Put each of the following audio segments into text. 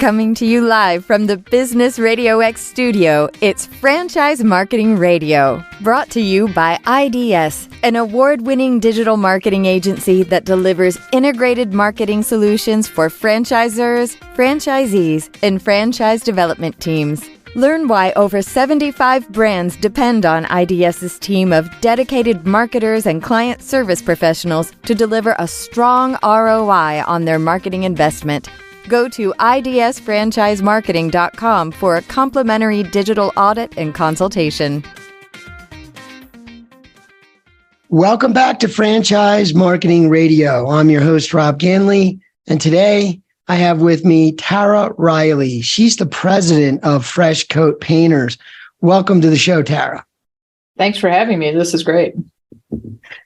Coming to you live from the Business RadioX studio, it's Franchise Marketing Radio, brought to you by IDS, an award-winning digital marketing agency that delivers integrated marketing solutions for franchisors, franchisees, and franchise development teams. Learn why over 75 brands depend on IDS's team of dedicated marketers and client service professionals to deliver a strong ROI on their marketing investment. Go to idsfranchisemarketing.com for a complimentary digital audit and consultation. Welcome back to Franchise Marketing Radio. I'm your host, Rob Ganley, and today I have with me Tara Riley. She's the president of Fresh Coat Painters. Welcome to the show, Tara. Thanks for having me. This is great.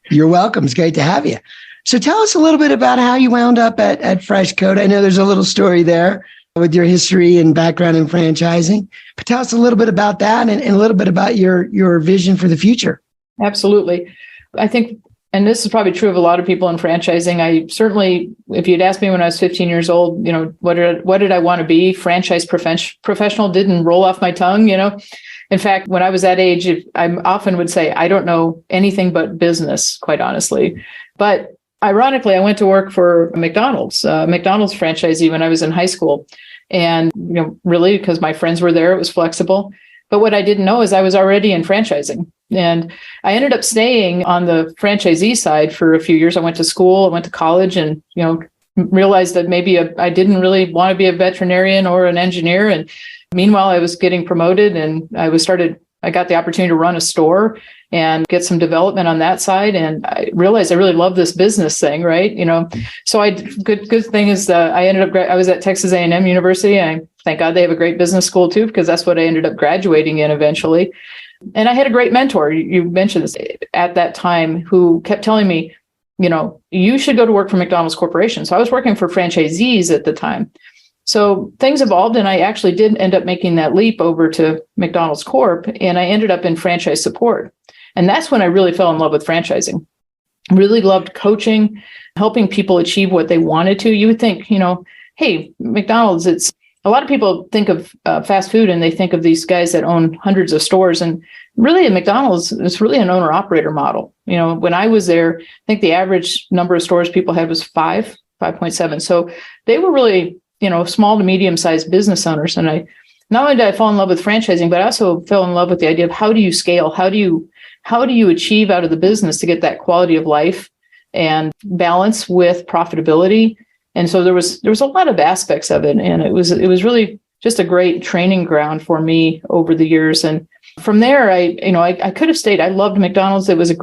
You're welcome. It's great to have you. So tell us a little bit about how you wound up at Fresh Coat. I know there's a little story there with your history and background in franchising, but tell us a little bit about that and a little bit about your vision for the future. Absolutely. I think, and this is probably true of a lot of people in franchising. I certainly, if you'd asked me when I was 15 years old, what did I want to be? Franchise professional didn't roll off my tongue, In fact, when I was that age, I often would say, I don't know anything but business, quite honestly. But ironically, I went to work for McDonald's franchisee when I was in high school. And, really, because my friends were there, it was flexible. But what I didn't know is I was already in franchising. And I ended up staying on the franchisee side for a few years. I went to school, I went to college, and, realized that maybe I didn't really want to be a veterinarian or an engineer. And meanwhile, I was getting promoted and I got the opportunity to run a store and get some development on that side. And I realized I really love this business thing, right? So good thing is that I was at Texas A&M University. And thank God they have a great business school too, because that's what I ended up graduating in eventually. And I had a great mentor, you mentioned this, at that time, who kept telling me, you should go to work for McDonald's Corporation. So I was working for franchisees at the time. So things evolved, and I actually did end up making that leap over to McDonald's Corp, and I ended up in franchise support. And that's when I really fell in love with franchising. Really loved coaching, helping people achieve what they wanted to. You would think, hey, McDonald's, a lot of people think of fast food and they think of these guys that own hundreds of stores. And really at McDonald's, it's really an owner-operator model. When I was there, I think the average number of stores people had was 5.7. So they were really, small to medium-sized business owners. And not only did I fall in love with franchising, but I also fell in love with the idea of how do you scale? How do you achieve out of the business to get that quality of life and balance with profitability? And so there was a lot of aspects of it, and it was really just a great training ground for me over the years. And from there, I could have stayed. I loved McDonald's. It was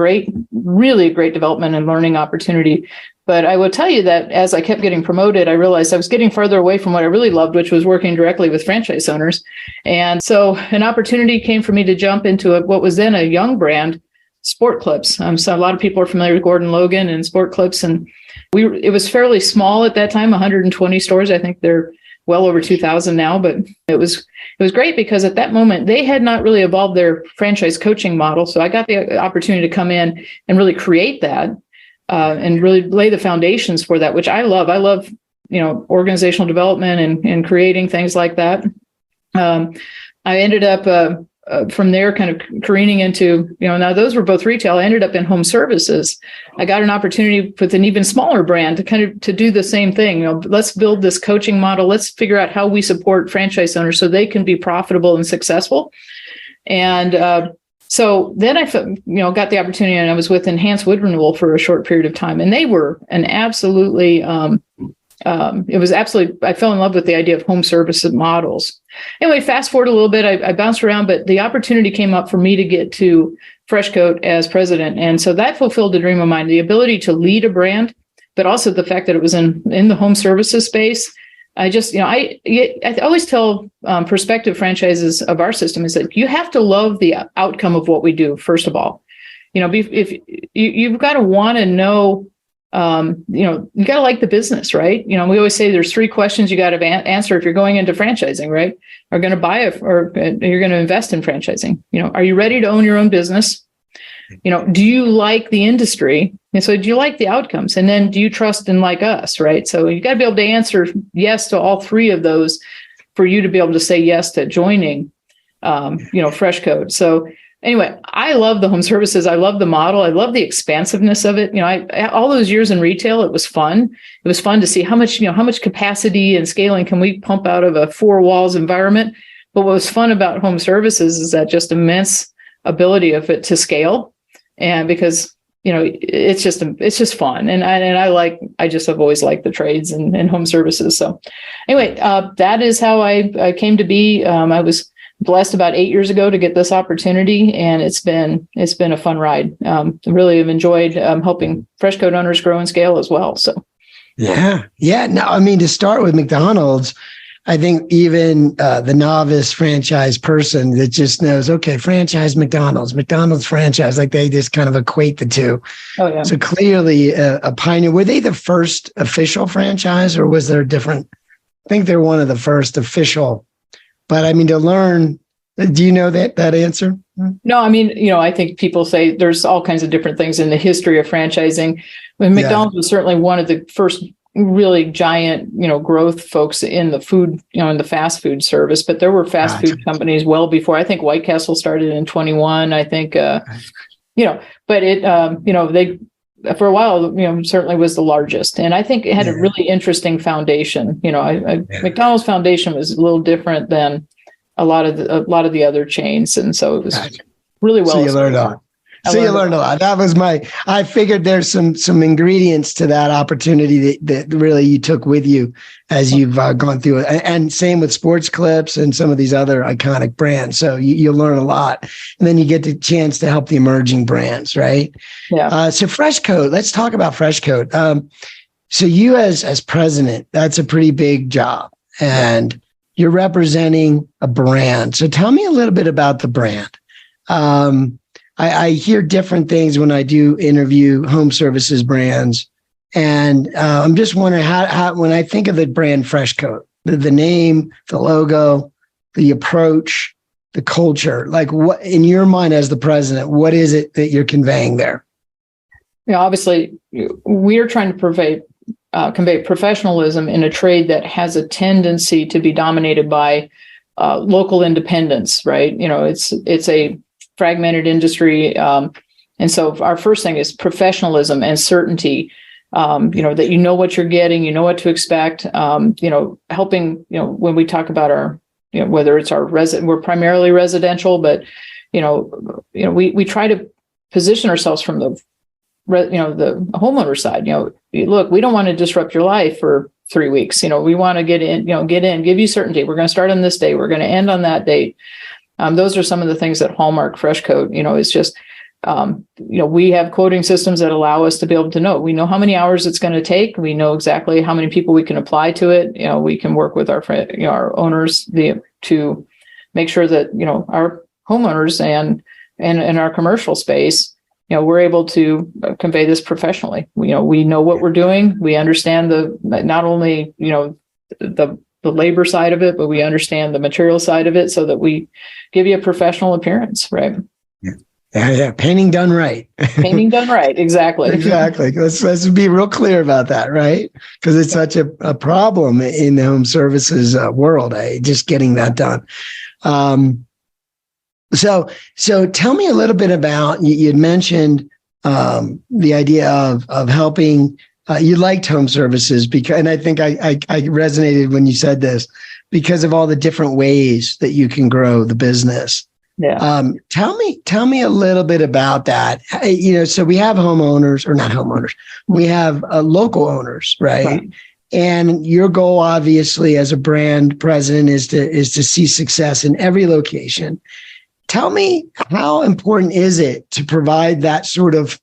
really a great development and learning opportunity. But I will tell you that as I kept getting promoted, I realized I was getting further away from what I really loved, which was working directly with franchise owners. And so an opportunity came for me to jump into what was then a young brand, Sport Clips. So a lot of people are familiar with Gordon Logan and Sport Clips, and it was fairly small at that time, 120 stores. I think they're well over 2,000 now, but it was great because at that moment they had not really evolved their franchise coaching model. So I got the opportunity to come in and really create that and really lay the foundations for that, which I love. I love, organizational development and creating things like that. I ended up from there kind of careening into, now those were both retail. I ended up in home services. I got an opportunity with an even smaller brand to do the same thing. Let's build this coaching model. Let's figure out how we support franchise owners so they can be profitable and successful. And so then I got the opportunity, and I was with Enhanced Wood Renewal for a short period of time. And they were an absolutely, I fell in love with the idea of home services models. Anyway, fast forward a little bit, I bounced around, but the opportunity came up for me to get to Fresh Coat as president. And so that fulfilled a dream of mine, the ability to lead a brand, but also the fact that it was in the home services space. I always tell prospective franchises of our system is that you have to love the outcome of what we do, first of all. If you've got to want to know, you got to like the business, right? We always say there's 3 questions you got to answer if you're going into franchising, right? Are going to buy or you're going to invest in franchising. Are you ready to own your own business? Do you like the industry? And so do you like the outcomes? And then do you trust and like us, right? So you got to be able to answer yes to all 3 of those for you to be able to say yes to joining, Fresh Code. So anyway, I love the home services. I love the model. I love the expansiveness of it. All those years in retail, it was fun. It was fun to see how much capacity and scaling can we pump out of a four walls environment. But what was fun about home services is that just immense ability of it to scale. And because, it's just fun. And I just have always liked the trades and home services. So anyway, that is how I came to be. I was blessed about 8 years ago to get this opportunity, and it's been a fun ride. Really have enjoyed helping Fresh Code owners grow and scale as well. So yeah. No, I mean, to start with McDonald's, I think even the novice franchise person that just knows, okay, franchise McDonald's franchise, like they just kind of equate the two. Oh yeah. So clearly a pioneer. Were they the first official franchise, or was there a different? I think they're one of the first official. But I mean, to learn, do you know that answer? No, I mean, I think people say there's all kinds of different things in the history of franchising. When McDonald's was certainly one of the first really giant, growth folks in the food, in the fast food service, but there were fast food companies well before. I think White Castle started in 21. I think, but it, they, for a while, certainly was the largest. And I think it had a really interesting foundation. McDonald's foundation was a little different than a lot of the other chains. And so it was really well. So you learned a lot. You learned a lot. That was I figured there's some ingredients to that opportunity that really you took with you as you've gone through it. And same with Sports Clips and some of these other iconic brands. So you learn a lot, and then you get the chance to help the emerging brands, right? Yeah. So Fresh Code, let's talk about Fresh Code. So you as president, that's a pretty big job, and you're representing a brand. So tell me a little bit about the brand. I hear different things when I do interview home services brands. And I'm just wondering how when I think of the brand Fresh Code, the name, the logo, the approach, the culture, like what in your mind as the president, what is it that you're conveying there? Obviously, we are trying to convey professionalism in a trade that has a tendency to be dominated by local independence, right? It's a fragmented industry. And so our first thing is professionalism and certainty, that what you're getting, what to expect, helping, when we talk about our, whether it's our we're primarily residential, but, we try to position ourselves from the homeowner side. Look, we don't want to disrupt your life for 3 weeks. We want to get in, give you certainty. We're going to start on this day. We're going to end on that date. Those are some of the things that hallmark Fresh Code. Is just, we have quoting systems that allow us to be able to know. We know how many hours it's going to take. We know exactly how many people we can apply to it. We can work with our owners to make sure that our homeowners and our commercial space, we're able to convey this professionally. We know what we're doing. We understand not only the labor side of it, but we understand the material side of it, so that we give you a professional appearance, right? Yeah. Painting done right. Painting done right. Exactly. Exactly. Let's be real clear about that, right? Because it's such a problem in the home services world, just getting that done. So tell me a little bit about, you'd mentioned the idea of helping. You liked home services because, and I think I resonated when you said this, because of all the different ways that you can grow the business. Yeah. Tell me a little bit about that. So we have homeowners, or not homeowners, we have local owners, right? And your goal, obviously, as a brand president, is to see success in every location. Tell me, how important is it to provide that sort of,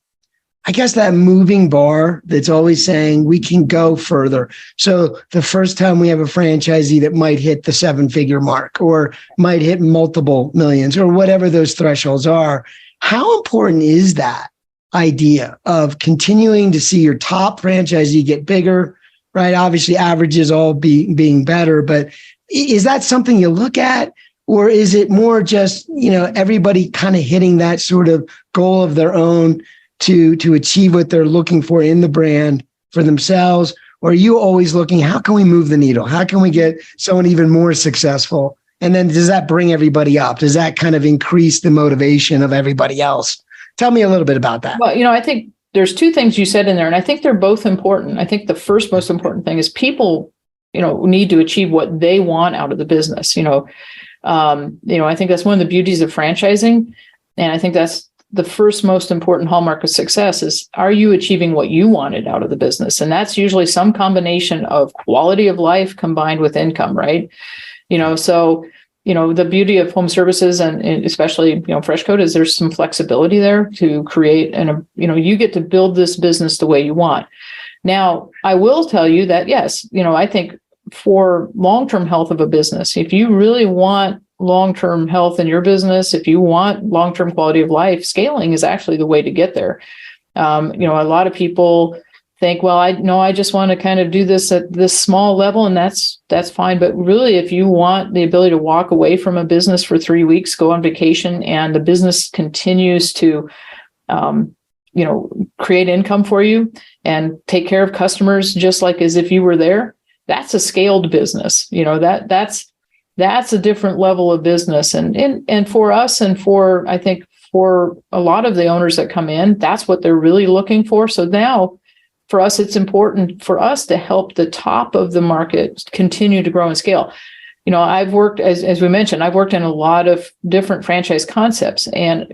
I guess, that moving bar that's always saying we can go further. So the first time we have a franchisee that might hit the 7-figure mark, or might hit multiple millions, or whatever those thresholds are, how important is that idea of continuing to see your top franchisee get bigger, right? Obviously, averages all being better, but is that something you look at? Or is it more just, everybody kind of hitting that sort of goal of their own to achieve what they're looking for in the brand for themselves? Or are you always looking, how can we move the needle? How can we get someone even more successful? And then does that bring everybody up? Does that kind of increase the motivation of everybody else? Tell me a little bit about that. Well, I think there's two things you said in there, and I think they're both important. I think the first most important thing is people, need to achieve what they want out of the business. I think that's one of the beauties of franchising. And I think that's the first most important hallmark of success is, are you achieving what you wanted out of the business? And that's usually some combination of quality of life combined with income, right? The beauty of home services and especially, FreshCode is there's some flexibility there to create, and you get to build this business the way you want. Now, I will tell you that, yes, I think for long-term health of a business, if you really want long-term health in your business, if you want long-term quality of life, scaling is actually the way to get there. A lot of people think, well, I just want to kind of do this at this small level, and that's fine. But really, if you want the ability to walk away from a business for 3 weeks, go on vacation, and the business continues to, create income for you and take care of customers just like as if you were there, that's a scaled business. That's a different level of business. And for us, and for, I think, for a lot of the owners that come in, that's what they're really looking for. So now for us, it's important for us to help the top of the market continue to grow and scale. I've worked, as we mentioned, I've worked in a lot of different franchise concepts. And,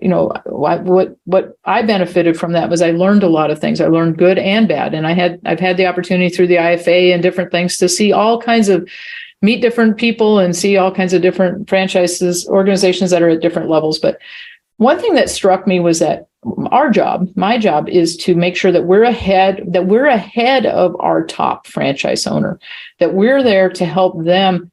what I benefited from that was I learned a lot of things. I learned good and bad. And I've had the opportunity through the IFA and different things to see all kinds of, meet different people and see all kinds of different franchises, organizations that are at different levels. But one thing that struck me was that my job is to make sure that we're ahead of our top franchise owner, that we're there to help them,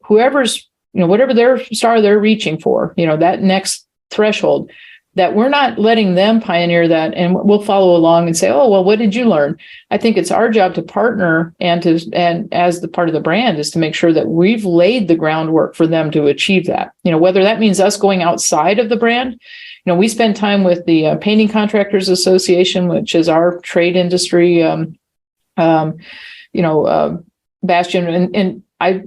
whoever's, whatever their star they're reaching for, that next threshold, that we're not letting them pioneer that and we'll follow along and say, oh, well, what did you learn? I think it's our job to partner and as the part of the brand is to make sure that we've laid the groundwork for them to achieve that. Whether that means us going outside of the brand. We spend time with the Painting Contractors Association, which is our trade industry, bastion. And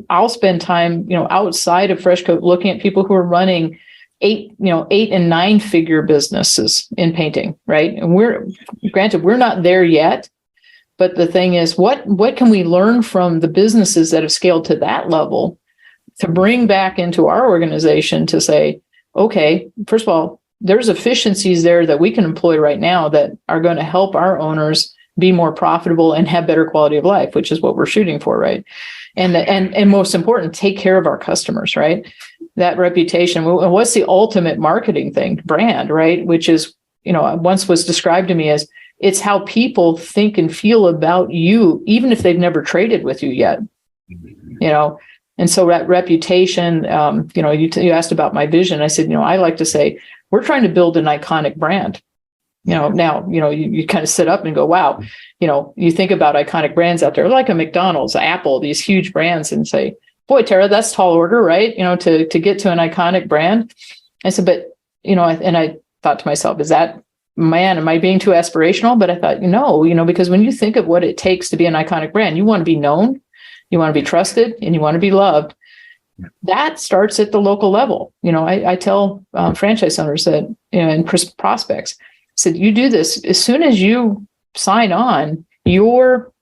I'll spend time, outside of FreshCode looking at people who are running 8 and 9 figure businesses in painting, right? And we're not there yet, but the thing is, what can we learn from the businesses that have scaled to that level to bring back into our organization to say, okay, first of all, there's efficiencies there that we can employ right now that are going to help our owners be more profitable and have better quality of life, which is what we're shooting for, right? And most important, take care of our customers, right? That reputation. What's the ultimate marketing thing? Brand, right? Which is, once was described to me as it's how people think and feel about you, even if they've never traded with you yet, And so that reputation, you asked about my vision. I said, I like to say, we're trying to build an iconic brand. Now, you kind of sit up and go, wow, you think about iconic brands out there like a McDonald's, Apple, these huge brands, and say, boy, Tara, that's tall order, right? To get to an iconic brand. I said, but, and I thought to myself, am I being too aspirational? But I thought, no, because when you think of what it takes to be an iconic brand, you want to be known, you want to be trusted, and you want to be loved. That starts at the local level. I tell franchise owners that, and prospects, said, you do this as soon as you sign on, you're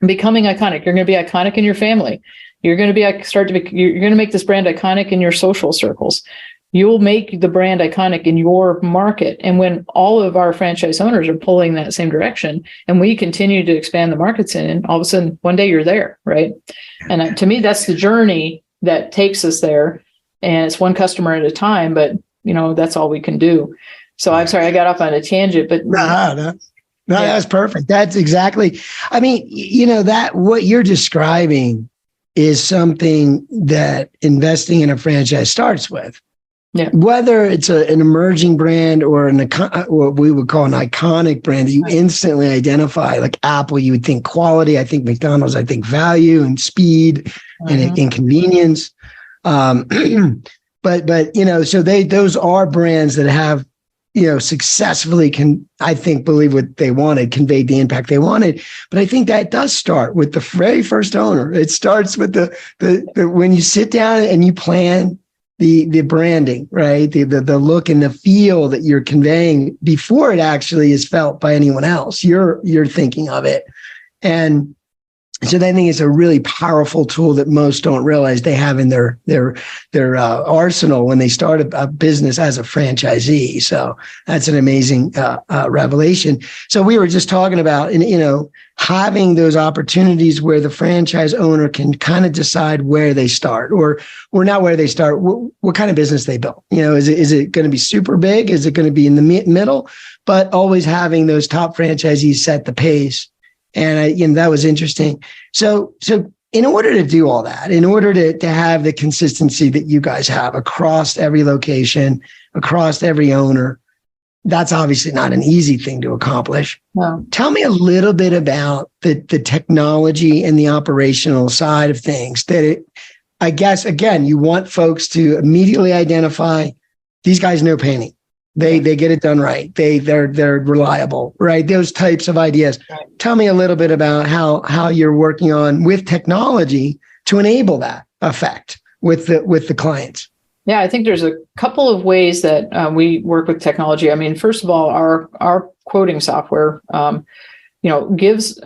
becoming iconic. You're going to be iconic in your family. You're going to you're going to make this brand iconic in your social circles. You'll make the brand iconic in your market. And when all of our franchise owners are pulling that same direction and we continue to expand the markets in, all of a sudden, one day you're there, right? And to me, that's the journey that takes us there. And it's one customer at a time, but, that's all we can do. So I'm sorry, I got off on a tangent, but no, that's perfect. That's exactly, that what you're describing is something that investing in a franchise starts with. Yeah. Whether it's an emerging brand or what we would call an iconic brand that you instantly identify, like Apple, you would think quality. I think McDonald's, I think value and speed and convenience. But so those are brands that have successfully believe what they wanted, conveyed the impact they wanted. But I think that does start with the very first owner. It starts with the when you sit down and you plan the branding, right? The look and the feel that you're conveying before it actually is felt by anyone else. You're thinking of it. And so I think it's a really powerful tool that most don't realize they have in their arsenal when they start a business as a franchisee. So that's an amazing revelation. So we were just talking about, having those opportunities where the franchise owner can kind of decide where they start, or not where they start, what kind of business they build. Is it going to be super big? Is it going to be in the middle? But always having those top franchisees set the pace. And that was interesting. So in order to do all that, in order to have the consistency that you guys have across every location, across every owner, that's obviously not an easy thing to accomplish. No. Tell me a little bit about the technology and the operational side of things I guess, again, you want folks to immediately identify these guys know painting. They get it done right. They're reliable, right? Those types of ideas. Right. Tell me a little bit about how you're working on with technology to enable that effect with the clients. Yeah, I think there's a couple of ways that we work with technology. I mean, first of all, our quoting software, gives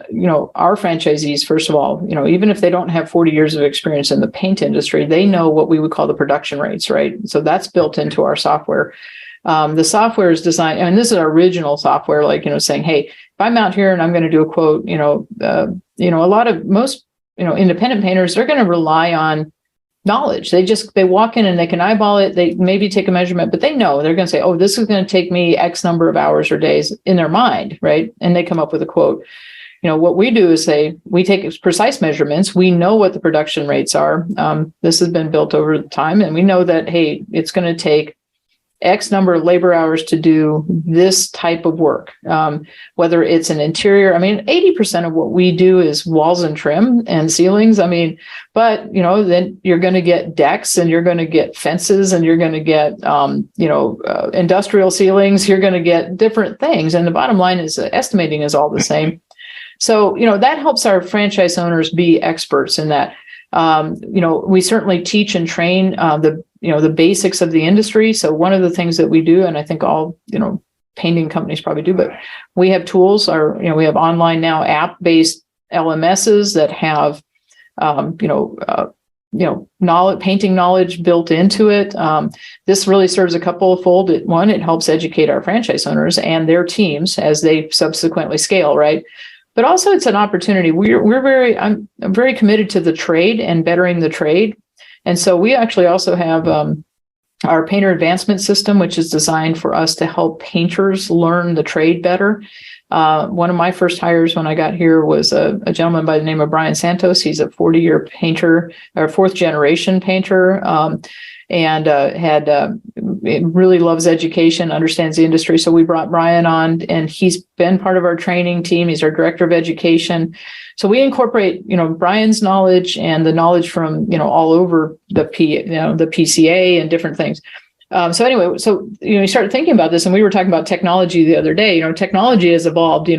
our franchisees, first of all, even if they don't have 40 years of experience in the paint industry, they know what we would call the production rates, right? So that's built into our software. The software is designed, and this is our original software, saying, hey, if I'm out here and I'm going to do a quote, most independent painters, they're going to rely on knowledge. They walk in and they can eyeball it. They maybe take a measurement, but they know they're going to say, oh, this is going to take me X number of hours or days in their mind, right? And they come up with a quote. What we do is we take precise measurements. We know what the production rates are. This has been built over time, and we know that, hey, it's going to take X number of labor hours to do this type of work, whether it's an interior. 80% of what we do is walls and trim and ceilings. But then you're going to get decks, and you're going to get fences, and you're going to get, industrial ceilings. You're going to get different things. And the bottom line is estimating is all the same. So, that helps our franchise owners be experts in that. We certainly teach and train the basics of the industry. So one of the things that we do, and I think all, painting companies probably do, but we have tools, we have online now app-based LMSs that have, painting knowledge built into it. This really serves a couple of fold. One, it helps educate our franchise owners and their teams as they subsequently scale, right? But also it's an opportunity. I'm very committed to the trade and bettering the trade. And so we actually also have our painter advancement system, which is designed for us to help painters learn the trade better. One of my first hires when I got here was a gentleman by the name of Brian Santos. He's a 40-year painter, or fourth generation painter, and really loves education, understands the industry. So we brought Brian on, and he's been part of our training team. He's our director of education. So we incorporate, Brian's knowledge and the knowledge from, all over the PCA and different things. So anyway, you started thinking about this, and we were talking about technology the other day. Technology has evolved.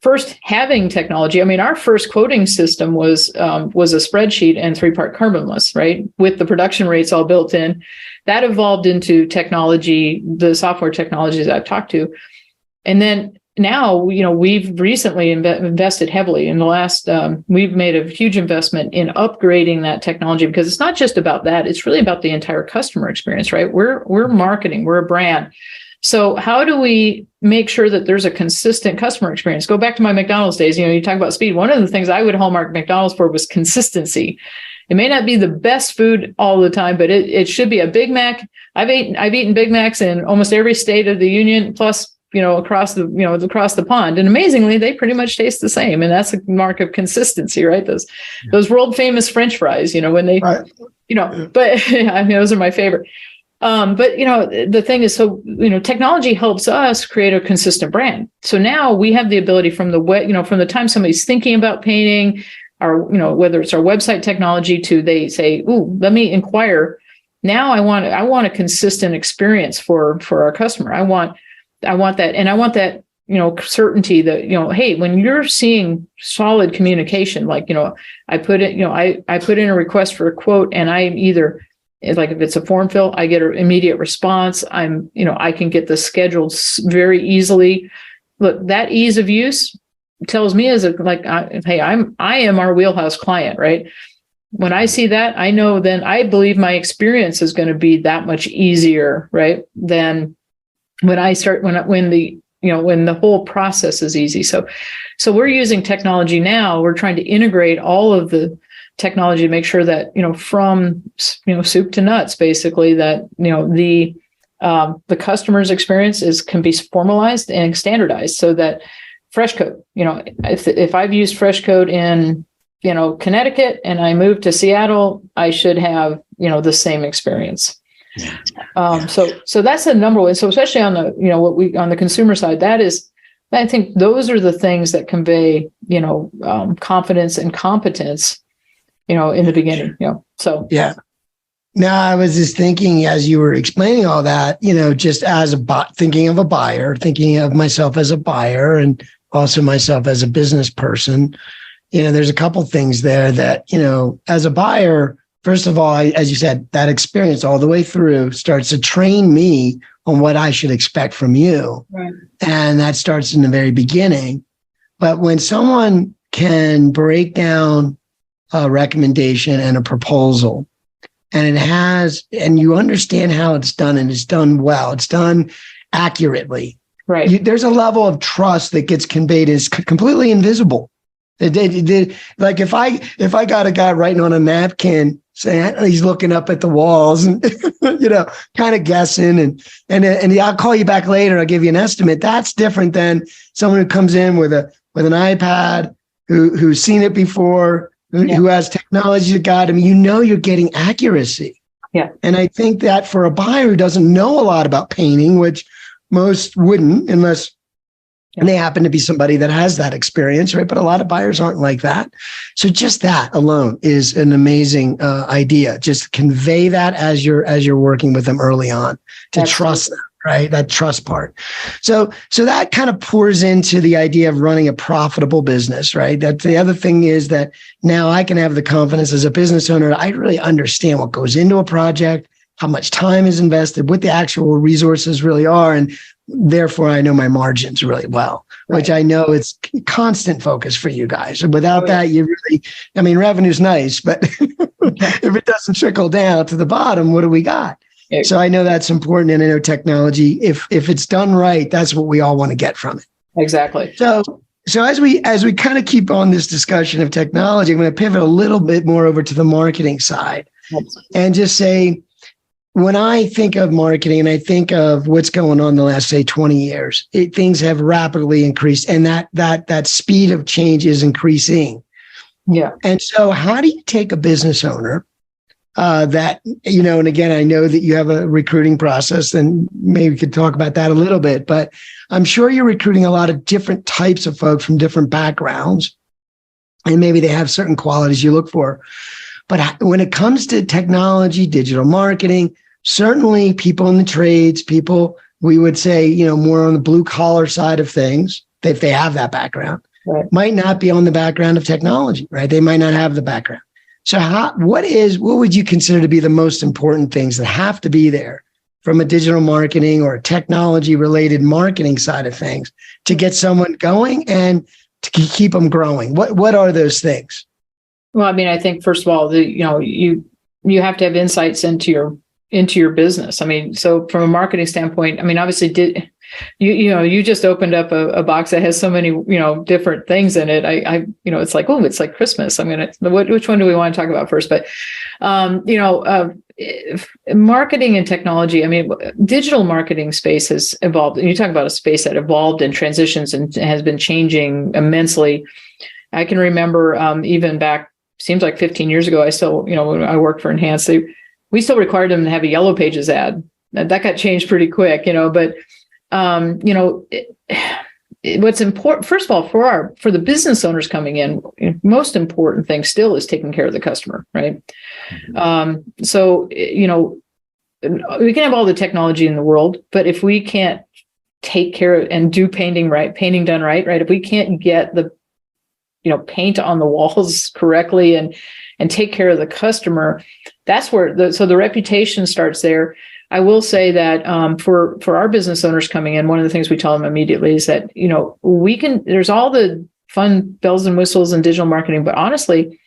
First having technology. Our first quoting system was a spreadsheet and 3-part carbonless, right, with the production rates all built in. That evolved into technology, the software technologies I've talked to, and then now, we've recently invested heavily in the last. We've made a huge investment in upgrading that technology, because it's not just about that; it's really about the entire customer experience, right? We're marketing, we're a brand. So how do we make sure that there's a consistent customer experience? Go back to my McDonald's days. You talk about speed. One of the things I would hallmark McDonald's for was consistency. It may not be the best food all the time, but it should be a Big Mac. I've eaten Big Macs in almost every state of the union, plus across the pond. And amazingly, they pretty much taste the same. And that's a mark of consistency, right? Those world famous French fries, when they, right. But those are my favorite. But the thing is, technology helps us create a consistent brand. So now we have the ability from the time somebody's thinking about painting, or, whether it's our website technology to they say, ooh, let me inquire. Now I want a consistent experience for our customer. I want I want that. And I want that, certainty that, hey, when you're seeing solid communication, like, I put it, I put in a request for a quote, and I'm either, like, if it's a form fill, I get an immediate response. I can get this scheduled very easily. Look, that ease of use tells me hey, I am our wheelhouse client, right? When I see that, I know then I believe my experience is going to be that much easier, right? Than when I start, when the whole process is easy. So we're using technology now. We're trying to integrate all of the technology to make sure that, from, soup to nuts, basically, that, the customer's experience can be formalized and standardized, so that FreshCode, if I've used FreshCode in, Connecticut and I move to Seattle, I should have, the same experience. So that's the number one. So especially on the, on the consumer side, I think those are the things that convey, confidence and competence, in the beginning, so. Yeah. Now, I was just thinking as you were explaining all that, just as thinking of a buyer, thinking of myself as a buyer and also myself as a business person, there's a couple things there that, as a buyer, first of all, as you said, that experience all the way through starts to train me on what I should expect from you. Right. And that starts in the very beginning. But when someone can break down a recommendation and a proposal, and you understand how it's done, and it's done well, it's done accurately. Right. There's a level of trust that gets conveyed is completely invisible. Like if I got a guy writing on a napkin saying he's looking up at the walls and kind of guessing and I'll call you back later, I'll give you an estimate. That's different than someone who comes in with an iPad who's seen it before, who has technology to guide him. You're getting accuracy. Yeah. And I think that for a buyer who doesn't know a lot about painting, which most wouldn't unless they happen to be somebody that has that experience, right? But a lot of buyers aren't like that. So just that alone is an amazing idea. Just convey that as you're working with them early on, to Absolutely. Trust them, right? That trust part. So that kind of pours into the idea of running a profitable business, right? That the other thing is that now I can have the confidence as a business owner. I really understand what goes into a project, how much time is invested, what the actual resources really are, and therefore I know my margins really well, right. Which I know it's constant focus for you guys. Without that, you really, revenue's nice, but if it doesn't trickle down to the bottom, what do we got? So I know that's important, and I know technology, if it's done right, that's what we all want to get from it. Exactly. So as we kind of keep on this discussion of technology, I'm going to pivot a little bit more over to the marketing side and just say, when I think of marketing and I think of what's going on the last, say, 20 years, things have rapidly increased, and that speed of change is increasing. Yeah. And so how do you take a business owner that, and again, I know that you have a recruiting process, and maybe we could talk about that a little bit, but I'm sure you're recruiting a lot of different types of folks from different backgrounds, and maybe they have certain qualities you look for. But when it comes to technology, digital marketing, certainly people in the trades, people we would say, more on the blue collar side of things, if they have that background, right, might not be on the background of technology, right? They might not have the background. So what would you consider to be the most important things that have to be there from a digital marketing or a technology related marketing side of things to get someone going and to keep them growing? What are those things? Well, I think first of all, you have to have insights into your business. So from a marketing standpoint, obviously you just opened up a box that has so many, different things in it. It's like, oh, it's like Christmas. Which one do we want to talk about first? But, marketing and technology, digital marketing space has evolved. And you talk about a space that evolved and transitions and has been changing immensely. I can remember, even back, seems like 15 years ago, I still, when I worked for Enhance, we still required them to have a Yellow Pages ad. That got changed pretty quick, but, what's important, first of all, for the business owners coming in, most important thing still is taking care of the customer, right? Mm-hmm. So, we can have all the technology in the world, but if we can't take care of and do painting done right. If we can't get the, paint on the walls correctly and take care of the customer, that's where so the reputation starts there. I will say that for our business owners coming in, one of the things we tell them immediately is that, there's all the fun bells and whistles and digital marketing, but honestly,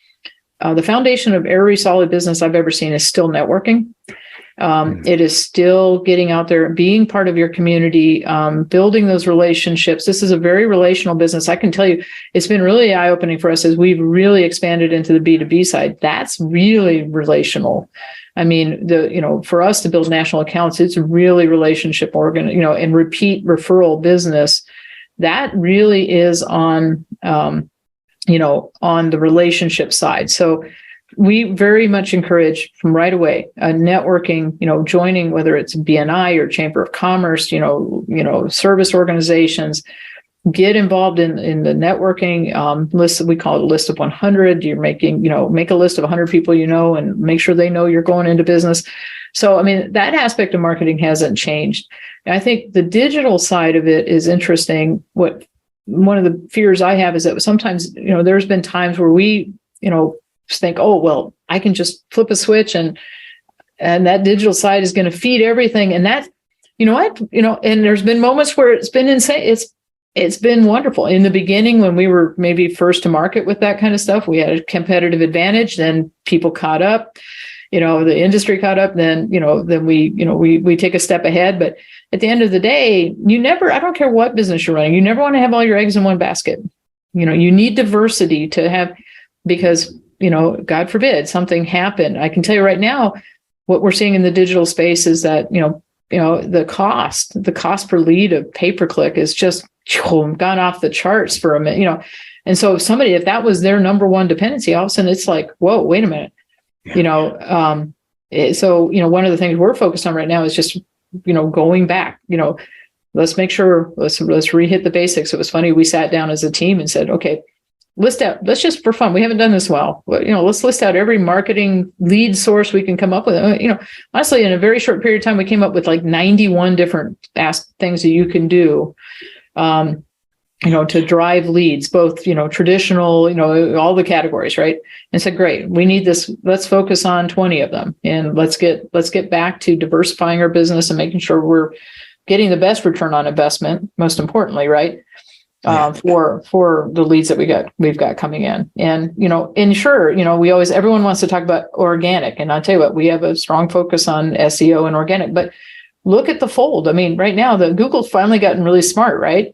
the foundation of every solid business I've ever seen is still networking. It is still getting out there, being part of your community, building those relationships. This is a very relational business. I can tell you, it's been really eye-opening for us as we've really expanded into the B2B side. That's really relational. I mean, for us to build national accounts, it's really relationship and repeat referral business. That really is on the relationship side. So we very much encourage from right away networking, joining, whether it's BNI or Chamber of Commerce, service organizations. Get involved in the networking list. We call it a list of 100. You're making, make a list of 100 people and make sure they know you're going into business. So, I mean, that aspect of marketing hasn't changed. And I think the digital side of it is interesting. One of the fears I have is that sometimes, there's been times where we, think, oh, well, I can just flip a switch and that digital side is going to feed everything. And that, and there's been moments where it's been insane. It's been wonderful. In the beginning, when we were maybe first to market with that kind of stuff, we had a competitive advantage. Then people caught up, the industry caught up. Then we take a step ahead. But at the end of the day, I don't care what business you're running, you never want to have all your eggs in one basket. You need diversity to have, because, God forbid something happened. I can tell you right now, what we're seeing in the digital space is that, the cost per lead of pay-per-click is just gone off the charts for a minute, and so if that was their number one dependency, all of a sudden it's like, whoa, wait a minute, so one of the things we're focused on right now is just going back, let's make sure let's re-hit the basics. It was funny, we sat down as a team and said, okay, let's just for fun, we haven't done this well, but let's list out every marketing lead source we can come up with. Honestly, in a very short period of time, we came up with like 91 different things that you can do to drive leads, both traditional, all the categories, right? And said, great, we need this, let's focus on 20 of them, and let's get back to diversifying our business and making sure we're getting the best return on investment, most importantly, right? For the leads that we've got coming in. And, everyone wants to talk about organic. And I'll tell you what, we have a strong focus on SEO and organic, but look at the fold. I mean, right now, Google's finally gotten really smart, right?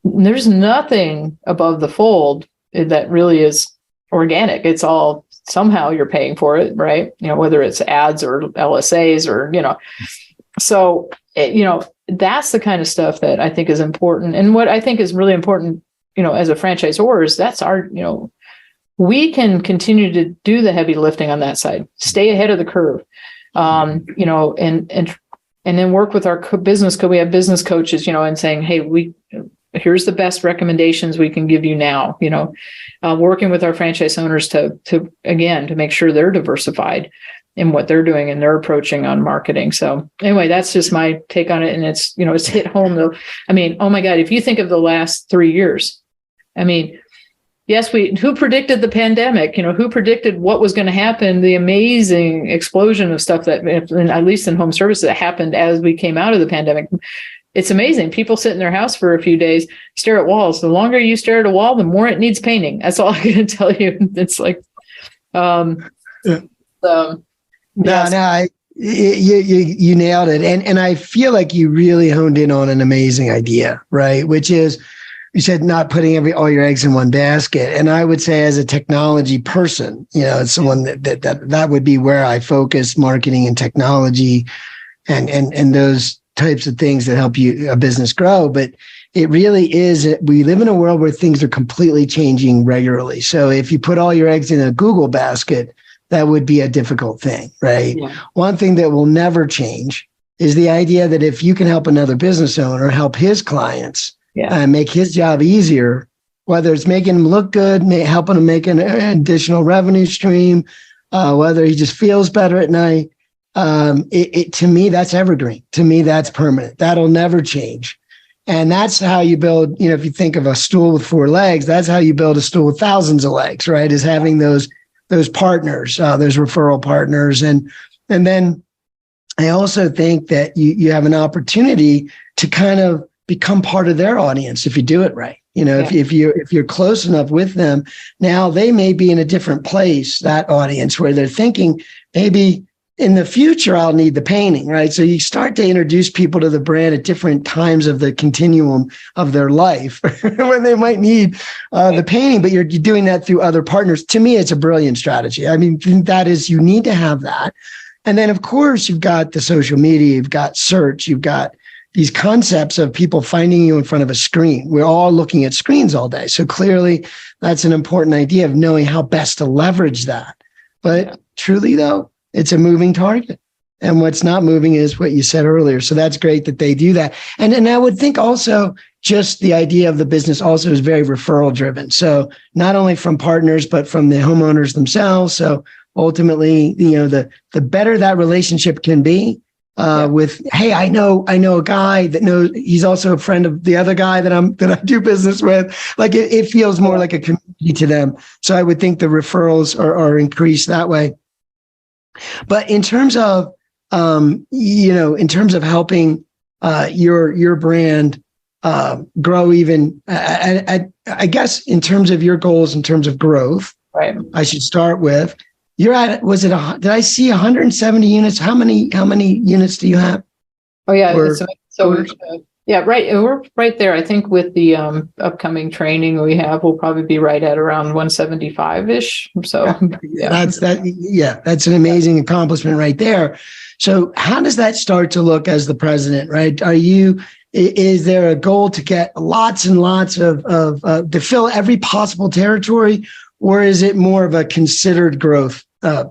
There's nothing above the fold that really is organic. It's all somehow you're paying for it, right? Whether it's ads or LSAs or, so, that's the kind of stuff that I think is important. And what I think is really important, as a franchisor is that's our, we can continue to do the heavy lifting on that side, stay ahead of the curve, and then work with our business. We have business coaches, and saying, hey, here's the best recommendations we can give you now, working with our franchise owners to make sure they're diversified in what they're doing and they're approaching on marketing. So anyway, that's just my take on it. And it's, it's hit home though. I mean, oh my God, if you think of the last 3 years, I mean, yes, who predicted the pandemic? Who predicted what was going to happen? The amazing explosion of stuff that, at least in home services, that happened as we came out of the pandemic. It's amazing. People sit in their house for a few days, stare at walls. The longer you stare at a wall, the more it needs painting. That's all I can tell you. It's like, you nailed it. And I feel like you really honed in on an amazing idea, right? Which is, you said not putting all your eggs in one basket. And I would say, as a technology person, it's someone that would be where I focus, marketing and technology and those types of things that help a business grow. But it really is, we live in a world where things are completely changing regularly. So if you put all your eggs in a Google basket, that would be a difficult thing, right? Yeah. One thing that will never change is the idea that if you can help another business owner help his clients, make his job easier, whether it's making him look good, helping him make an additional revenue stream, whether he just feels better at night, to me, that's evergreen. To me, that's permanent. That'll never change. And that's how you build, if you think of a stool with 4 legs, that's how you build a stool with thousands of legs, right? Is having those partners, those referral partners. And then I also think that you have an opportunity to kind of become part of their audience if you do it right. If you're close enough with them, now they may be in a different place, that audience, where they're thinking maybe in the future, I'll need the painting, right? So you start to introduce people to the brand at different times of the continuum of their life when they might need the painting, but you're doing that through other partners. To me, it's a brilliant strategy. I mean, that is, you need to have that. And then, of course, you've got the social media, you've got search, you've got these concepts of people finding you in front of a screen. We're all looking at screens all day. So clearly, that's an important idea of knowing how best to leverage that. But truly, though, it's a moving target. And what's not moving is what you said earlier. So that's great that they do that. And I would think also just the idea of the business also is very referral driven. So not only from partners, but from the homeowners themselves. So ultimately, the better that relationship can be with, hey, I know a guy that knows, he's also a friend of the other guy that I do business with. Like it feels more like a community to them. So I would think the referrals are increased that way. But in terms of, in terms of helping your brand grow, even I guess in terms of your goals, in terms of growth, right? I should start with. You're at, did I see 170 units? How many units do you have? Oh yeah. Right. We're right there. I think with the upcoming training we'll probably be right at around 175-ish. So that's an amazing accomplishment right there. So how does that start to look as the president, right? Is there a goal to get lots and lots of to fill every possible territory? Or is it more of a considered growth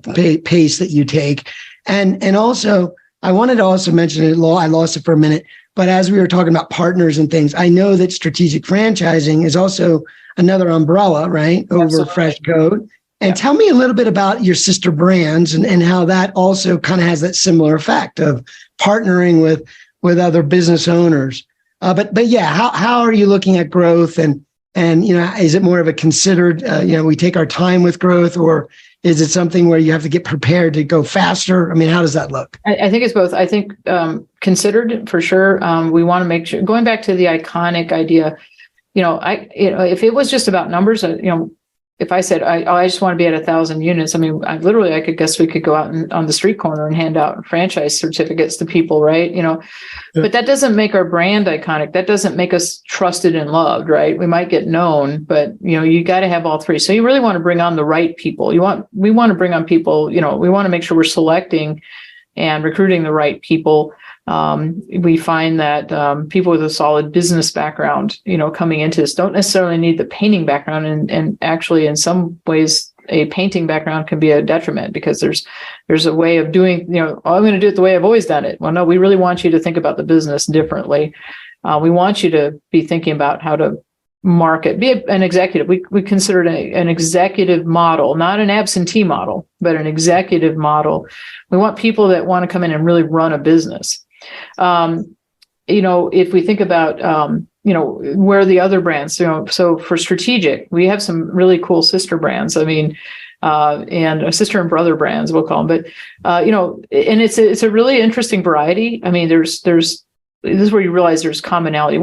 pace that you take? And also, I wanted to also mention it. I lost it for a minute, but as we were talking about partners and things, I know that strategic franchising is also another umbrella, right, over Fresh Code. And tell me a little bit about your sister brands and how that also kind of has that similar effect of partnering with other business owners. But yeah, how are you looking at growth and is it more of a considered, we take our time with growth, or is it something where you have to get prepared to go faster? I mean, how does that look? I think it's both. I think considered for sure. We want to make sure, going back to the iconic idea, if it was just about numbers, if I said, I just want to be at 1,000 units, I mean, I could guess we could go out on the street corner and hand out franchise certificates to people, right? But that doesn't make our brand iconic. That doesn't make us trusted and loved, right? We might get known, but you got to have all three. So you really want to bring on the right people. We want to bring on people, we want to make sure we're selecting and recruiting the right people. We find that people with a solid business background, coming into this don't necessarily need the painting background, and actually in some ways a painting background can be a detriment because there's a way of doing, I'm going to do it the way I've always done it. Well, no, we really want you to think about the business differently. We want you to be thinking about how to market, be an executive. We consider it an executive model, not an absentee model, but an executive model. We want people that want to come in and really run a business. If we think about, where the other brands, so for strategic, we have some really cool sister brands. I mean, and sister and brother brands, we'll call them. But, and it's a really interesting variety. I mean, this is where you realize there's commonality.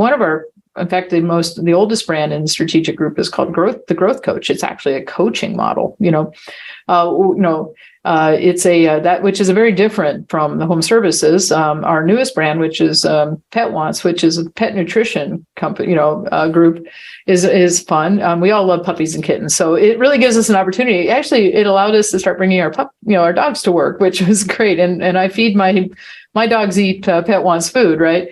In fact, the oldest brand in the strategic group is called the Growth Coach. It's actually a coaching model. It's that which is a very different from the home services. Our newest brand, which is Pet Wants, which is a pet nutrition company, group, is fun. We all love puppies and kittens, so it really gives us an opportunity. Actually, it allowed us to start bringing our dogs to work, which was great. And I feed my dogs eat Pet Wants food, right?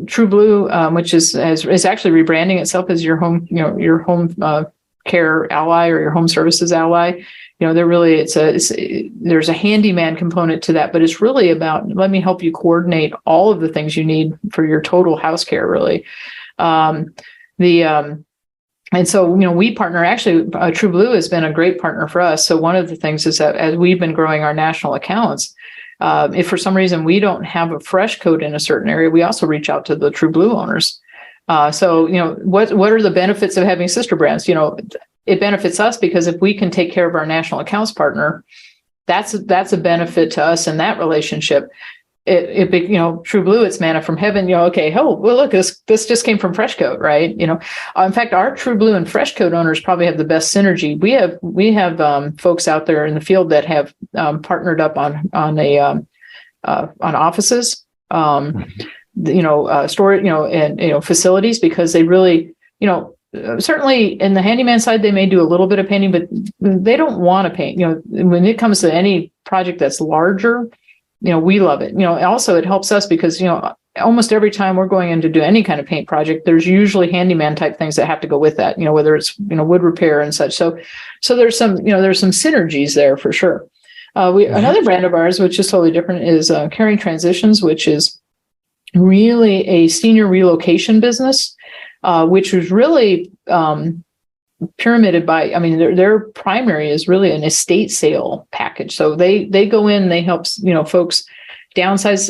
True Blue, which is actually rebranding itself as your home care ally or your home services ally. There's a handyman component to that, but it's really about, let me help you coordinate all of the things you need for your total house care, really. And so, we partner, actually, True Blue has been a great partner for us. So one of the things is that as we've been growing our national accounts, If for some reason we don't have a fresh coat in a certain area, we also reach out to the True Blue owners. So, what are the benefits of having sister brands? It benefits us because if we can take care of our national accounts partner, that's a benefit to us in that relationship. True Blue, it's manna from heaven. Okay, well, look, this just came from Fresh Coat, right? In fact, our True Blue and Fresh Coat owners probably have the best synergy. We have folks out there in the field that have partnered up on offices, storage, and facilities, because they really, certainly in the handyman side, they may do a little bit of painting, but they don't want to paint. When it comes to any project that's larger, we love it. Also it helps us because, almost every time we're going in to do any kind of paint project, there's usually handyman type things that have to go with that, whether it's, wood repair and such. So there's some synergies there for sure. Another brand of ours, which is totally different, is Caring Transitions, which is really a senior relocation business, which was really pyramided by, their primary is really an estate sale package. So they go in, they help, folks downsize,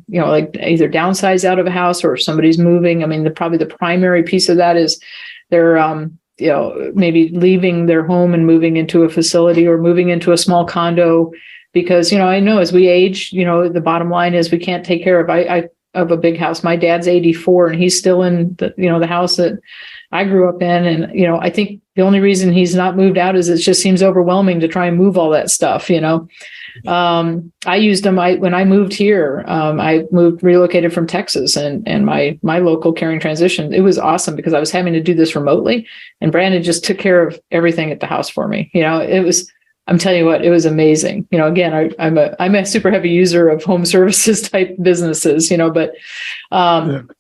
like either downsize out of a house, or if somebody's moving. Probably the primary piece of that is they're, maybe leaving their home and moving into a facility or moving into a small condo, because, I know as we age, the bottom line is we can't take care of a big house. My dad's 84 and he's still in the house that I grew up in. And, I think the only reason he's not moved out is it just seems overwhelming to try and move all that stuff, I used them. When I moved here, I relocated from Texas, and my local Caring Transition, it was awesome because I was having to do this remotely, and Brandon just took care of everything at the house for me. I'm telling you what, it was amazing. Again, I'm a super heavy user of home services type businesses, but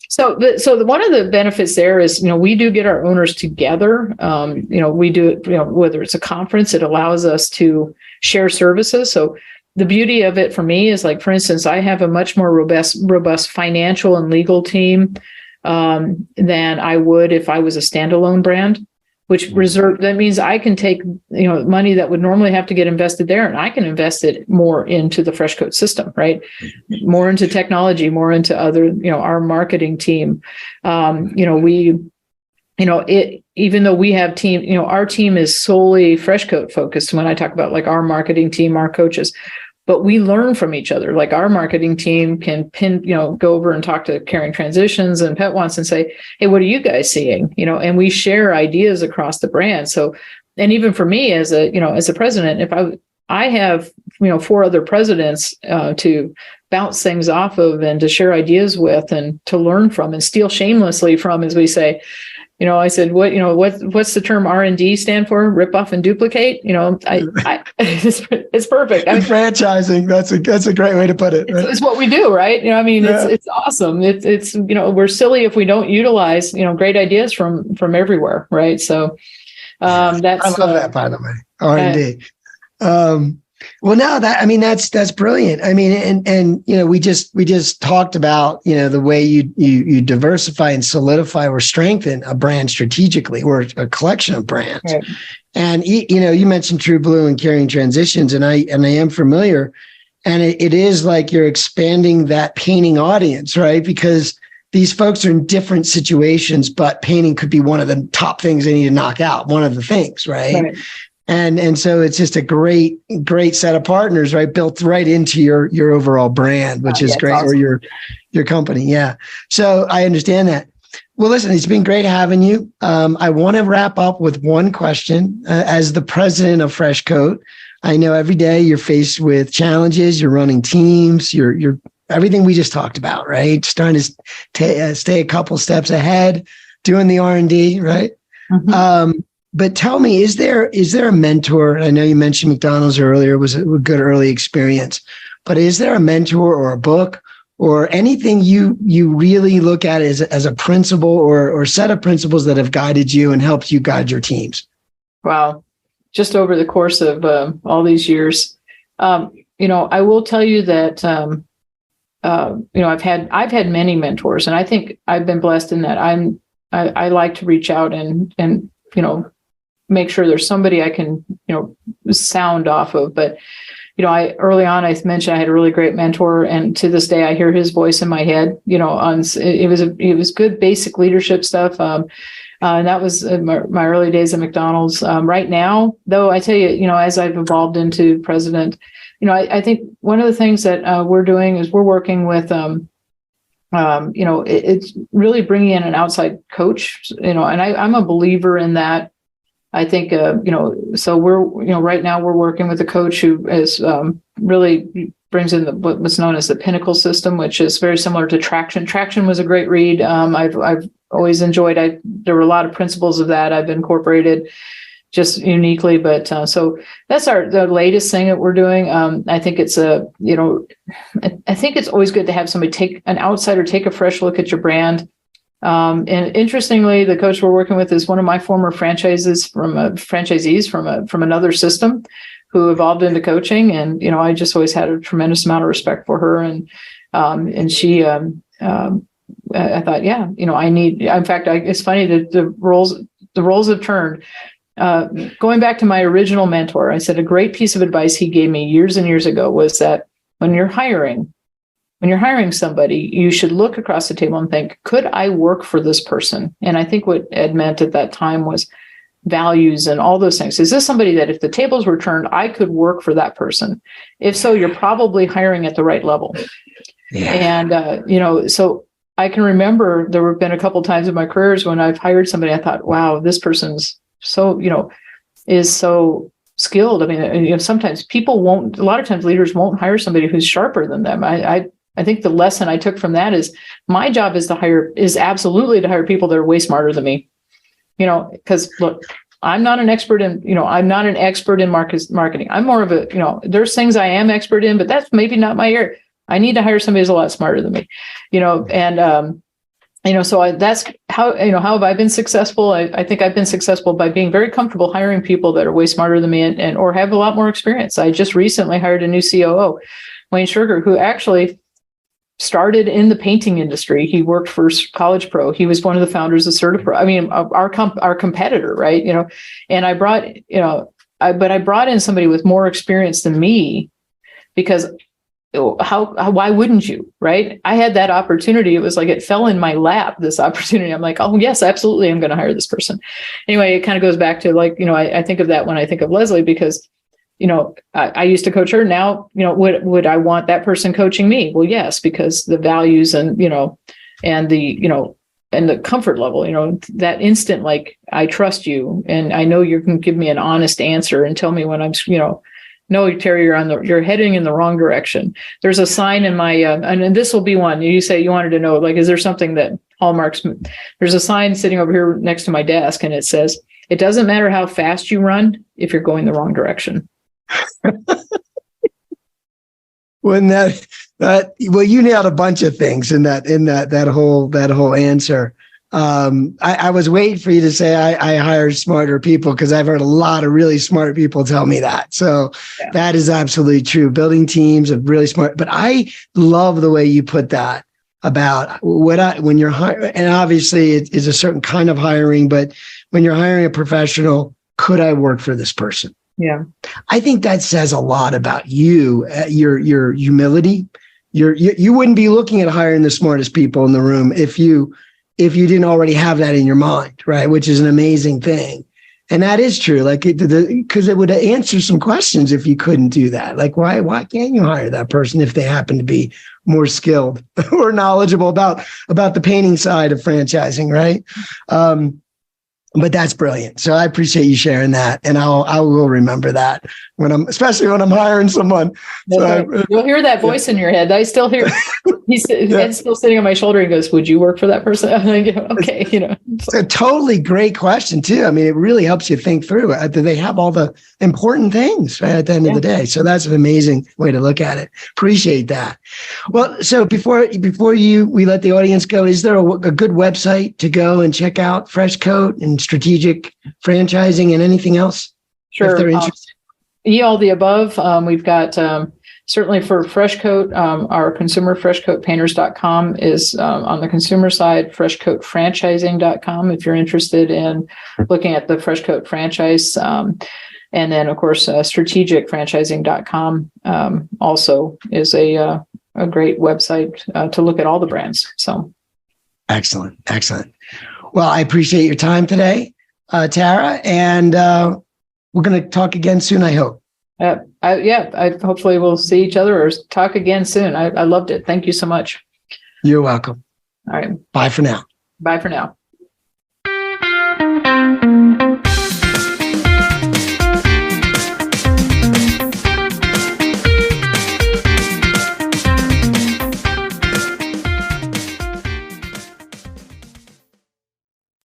so one of the benefits there is, we do get our owners together. We do it, whether it's a conference, it allows us to share services. So the beauty of it for me is, like, for instance, I have a much more robust financial and legal team than I would if I was a standalone brand. That means I can take, money that would normally have to get invested there, and I can invest it more into the Fresh Coat system, right? More into technology, more into other, our marketing team. Even though we have team, our team is solely Fresh Coat focused when I talk about like our marketing team, our coaches, but we learn from each other. Like our marketing team can go over and talk to Caring Transitions and Pet Wants and say, hey, what are you guys seeing? And we share ideas across the brand. So, and even for me as a president, if I have, 4 other presidents to bounce things off of and to share ideas with and to learn from and steal shamelessly from, as we say. I said, what's the term R&D stand for? Rip off and duplicate. It's perfect. Franchising. That's a great way to put it. Right? It's what we do, right? It's awesome. It's we're silly if we don't utilize, great ideas from everywhere. Right. So, that's, I love that, by the way, R&D. Well, no, that's brilliant. And we just talked about, the way you diversify and solidify or strengthen a brand strategically, or a collection of brands. Right. And, you mentioned True Blue and Caring Transitions, and I am familiar, and it is like you're expanding that painting audience, right? Because these folks are in different situations, but painting could be one of the top things they need to knock out, one of the things, right? And so it's just a great set of partners, right? Built right into your overall brand, which is great, awesome. Or your company. Yeah. So I understand that. Well, listen, it's been great having you. I want to wrap up with one question. As the president of Fresh Coat, I know every day you're faced with challenges. You're running teams. You're everything we just talked about, right? Just trying to stay a couple steps ahead, doing the R&D, right? Mm-hmm. But tell me, is there a mentor? I know you mentioned McDonald's earlier. It was a good early experience, but is there a mentor or a book or anything you really look at as a principle or set of principles that have guided you and helped you guide your teams? Wow. Just over the course of all these years, I will tell you that, I've had many mentors, and I think I've been blessed in that I like to reach out and make sure there's somebody I can, sound off of. But, I early on, I mentioned I had a really great mentor, and to this day, I hear his voice in my head. It was good basic leadership stuff. And that was my early days at McDonald's. Right now, though, I tell you, as I've evolved into president, I think one of the things that we're doing is we're working with, it's really bringing in an outside coach, and I'm a believer in that. I think, so we're, right now we're working with a coach who is really brings in what was known as the Pinnacle system, which is very similar to Traction. Traction was a great read. I've always enjoyed. There were a lot of principles of that I've incorporated just uniquely, but so that's the latest thing that we're doing. I think it's I think it's always good to have somebody an outsider take a fresh look at your brand. And interestingly, the coach we're working with is one of my former franchisees from another system who evolved into coaching. And, I just always had a tremendous amount of respect for her. And she, I thought, yeah, I need, in fact, it's funny that the roles have turned. Going back to my original mentor, I said a great piece of advice he gave me years and years ago was that when you're hiring somebody, you should look across the table and think, could I work for this person? And I think what Ed meant at that time was values and all those things. Is this somebody that if the tables were turned, I could work for that person? If so, you're probably hiring at the right level. Yeah. And, so I can remember there have been a couple of times in my careers when I've hired somebody, I thought, wow, this person's so, is so skilled. I mean, sometimes a lot of times leaders won't hire somebody who's sharper than them. I think the lesson I took from that is my job is absolutely to hire people that are way smarter than me, because look, I'm not an expert in marketing. I'm more of there's things I am expert in, but that's maybe not my area. I need to hire somebody who's a lot smarter than me, so that's how have I been successful? I think I've been successful by being very comfortable hiring people that are way smarter than me and or have a lot more experience. I just recently hired a new COO, Wayne Sugar, who actually started in the painting industry. He worked for College Pro. He was one of the founders of CertaPro. I mean, our competitor, right? And I brought, but I brought in somebody with more experience than me because why wouldn't you, right? I had that opportunity. It was like it fell in my lap, this opportunity. I'm like, oh yes, absolutely, I'm going to hire this person. Anyway, it kind of goes back to I think of that when I think of Leslie because I used to coach her. Now, would I want that person coaching me? Well, yes, because the values and the comfort level, that instant, I trust you and I know you can give me an honest answer and tell me when I'm, no, Terry, you're heading in the wrong direction. There's a sign in my, and this will be one. You say you wanted to know, is there something that hallmarks? There's a sign sitting over here next to my desk, and it says, "It doesn't matter how fast you run if you're going the wrong direction." Well, you nailed a bunch of things in that whole answer. I was waiting for you to say I hire smarter people because I've heard a lot of really smart people tell me that. So yeah. That is absolutely true. Building teams of really smart, but I love the way you put that about when you're hiring, and obviously it is a certain kind of hiring, but when you're hiring a professional, could I work for this person? Yeah. I think that says a lot about you, your humility. You wouldn't be looking at hiring the smartest people in the room if you didn't already have that in your mind, right? Which is an amazing thing. And that is true. Because it would answer some questions if you couldn't do that. Why can't you hire that person if they happen to be more skilled or knowledgeable about the painting side of franchising, right? But that's brilliant. So I appreciate you sharing that. And I will remember that especially when I'm hiring someone. So you'll hear that voice in your head. I still hear he's still sitting on my shoulder and goes, "Would you work for that person?" I'm like, okay, It's a totally great question too. I mean, it really helps you think through it. They have all the important things right at the end of the day. So that's an amazing way to look at it. Appreciate that. Well, so before we let the audience go, is there a good website to go and check out Fresh Coat and strategic franchising and anything else? Sure. If they're interested. All the above. We've got certainly for Fresh Coat, our consumer freshcoatpainters.com is on the consumer side, freshcoatfranchising.com if you're interested in looking at the Fresh Coat franchise. And then, of course, strategicfranchising.com also is a great website to look at all the brands. So, excellent. Well, I appreciate your time today, Tara, and we're going to talk again soon, I hope. I hopefully we'll see each other or talk again soon. I loved it. Thank you so much. You're welcome. All right. Bye for now. Bye for now.